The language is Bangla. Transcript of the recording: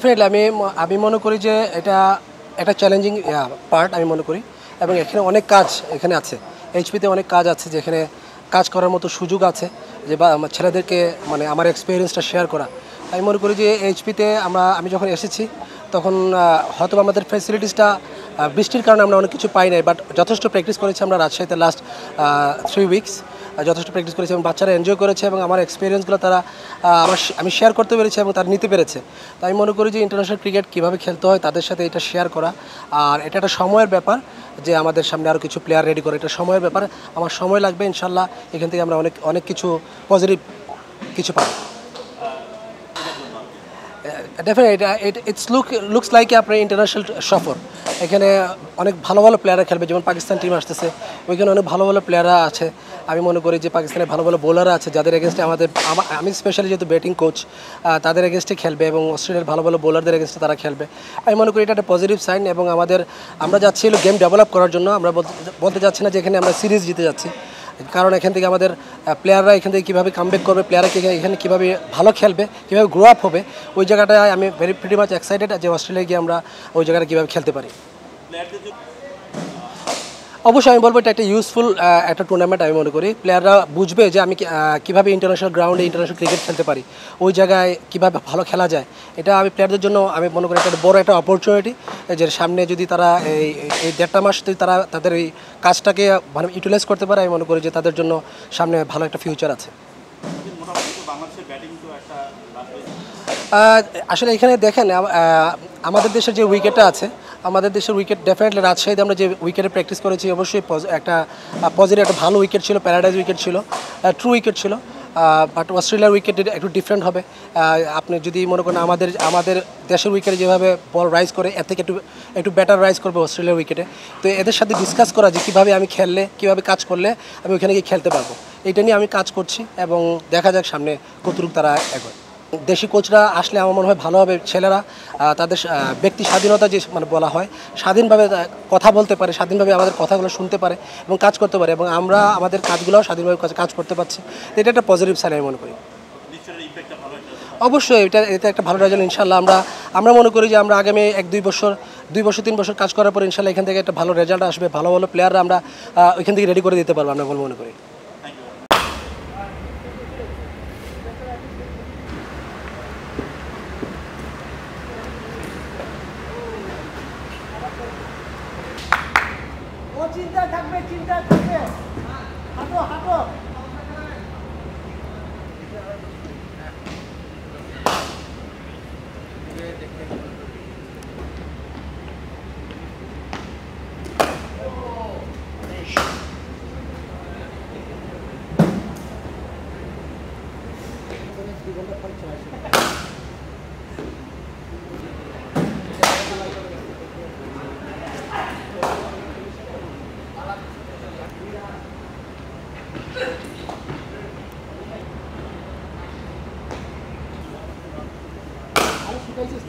ডেফিনেটলি আমি মনে করি যে এটা একটা চ্যালেঞ্জিং পার্ট আমি মনে করি, এবং এখানে অনেক কাজ এখানে আছে। এইচপিতে অনেক কাজ আছে, যেখানে কাজ করার মতো সুযোগ আছে, যে বা আমার ছেলেদেরকে মানে আমার এক্সপিরিয়েন্সটা শেয়ার করা। আমি মনে করি যে এইচপিতে আমি যখন এসেছি তখন হয়তো আমাদের ফ্যাসিলিটিসটা বৃষ্টির কারণে আমরা অনেক কিছু পাই নাই, বাট যথেষ্ট প্র্যাকটিস করেছি আমরা রাজশাহীতে লাস্ট 3 উইকস। যথেষ্ট প্র্যাকটিস করেছি এবং বাচ্চারা এনজয় করেছে, এবং আমার এক্সপিরিয়েন্সগুলো তারা আমি শেয়ার করতে পেরেছি এবং তারা নিতে পেরেছে। তাই আমি মনে করি যে ইন্টারন্যাশনাল ক্রিকেট কীভাবে খেলতে হয় তাদের সাথে এটা শেয়ার করা, আর এটা একটা সময়ের ব্যাপার যে আমাদের সামনে আরও কিছু প্লেয়ার রেডি করে, এটা সময়ের ব্যাপার। আমার সময় লাগবে, ইনশাল্লাহ এখান থেকে আমরা অনেক কিছু পজিটিভ কিছু পাবো। ডেফিনেটলি লুকস লাইক আপনার ইন্টারন্যাশনাল সফর। এখানে অনেক ভালো ভালো প্লেয়াররা খেলবে, যেমন পাকিস্তান টিম আসতেছে, ওইখানে অনেক ভালো ভালো প্লেয়াররা আছে। আমি মনে করি যে পাকিস্তানের ভালো ভালো বোলাররা আছে, যাদের এগেনস্টে আমি স্পেশালি যেহেতু ব্যাটিং কোচ, তাদের এগেনস্টে খেলবে, এবং অস্ট্রেলিয়ার ভালো ভালো বোলারদের এগেনস্টে তারা খেলবে। আমি মনে করি এটা একটা পজিটিভ সাইন, এবং আমরা যাচ্ছি হলো গেম ডেভেলপ করার জন্য। আমরা বলতে যাচ্ছি না যে এখানে আমরা সিরিজ জিতে যাচ্ছি, কারণ এখান থেকে আমাদের প্লেয়াররা এখান থেকে কীভাবে কামব্যাক করবে, প্লেয়াররা এখানে কীভাবে ভালো খেলবে, কীভাবে গ্রো আপ হবে, ওই জায়গাটায় আমি প্রিটি মাচ এক্সাইটেড যে অস্ট্রেলিয়ায় গিয়ে আমরা ওই জায়গাটা কীভাবে খেলতে পারি। অবশ্যই আমি বলবো এটা একটা ইউজফুল একটা টুর্নামেন্ট। আমি মনে করি প্লেয়াররা বুঝবে যে আমি কীভাবে ইন্টারন্যাশনাল গ্রাউন্ডে ইন্টারন্যাশনাল ক্রিকেট খেলতে পারি, ওই জায়গায় কীভাবে ভালো খেলা যায়। এটা আমি প্লেয়ারদের জন্য আমি মনে করি একটা বড় একটা অপরচুনিটি, যে সামনে যদি তারা এই 1.5 মাস যদি তারা তাদের এই কাজটাকে মানে ইউটিলাইজ করতে পারে, আমি মনে করি যে তাদের জন্য সামনে ভালো একটা ফিউচার আছে। আসলে এখানে দেখেন আমাদের দেশের যে উইকেটটা আছে, আমাদের দেশের উইকেট ডেফিনেটলি রাজশাহীতে আমরা যে উইকেটে প্র্যাকটিস করেছি, অবশ্যই একটা পজিটিভ একটা ভালো উইকেট ছিল, প্যারাডাইজ উইকেট ছিল, ট্রু উইকেট ছিল। বাট অস্ট্রেলিয়ার উইকেট একটু ডিফারেন্ট হবে। আপনি যদি মনে করেন আমাদের দেশের উইকেটে যেভাবে বল রাইজ করে, এর থেকে একটু বেটার রাইজ করবে অস্ট্রেলিয়ার উইকেটে। তো এদের সাথে ডিসকাস করা যে কীভাবে আমি খেললে, কীভাবে কাজ করলে আমি ওইখানে গিয়ে খেলতে পারবো, এটা নিয়ে আমি কাজ করছি, এবং দেখা যাক সামনে কতটুকু তারা এগোয়। দেশি কোচরা আসলে আমার মনে হয় ভালো হবে। ছেলেরা তাদের ব্যক্তি স্বাধীনতা যে মানে বলা হয়, স্বাধীনভাবে কথা বলতে পারে, স্বাধীনভাবে আমাদের কথাগুলো শুনতে পারে এবং কাজ করতে পারে, এবং আমরা আমাদের কাজগুলোও স্বাধীনভাবে কাজ করতে পারছি। এটা একটা পজিটিভ সাইন আমি মনে করি। অবশ্যই এটা একটা ভালো রেজাল্ট ইনশাল্লাহ। আমরা মনে করি যে আমরা আগামী 2 বছর 3 বছর কাজ করার পর ইনশাল্লাহ এখান থেকে একটা ভালো রেজাল্ট আসবে, ভালো ভালো প্লেয়াররা আমরা ওইখান থেকে রেডি করে দিতে পারবো, আমরা মনে করি। চিন্তা থাকবে হাঁটো হাঁটো। শিখাইছিস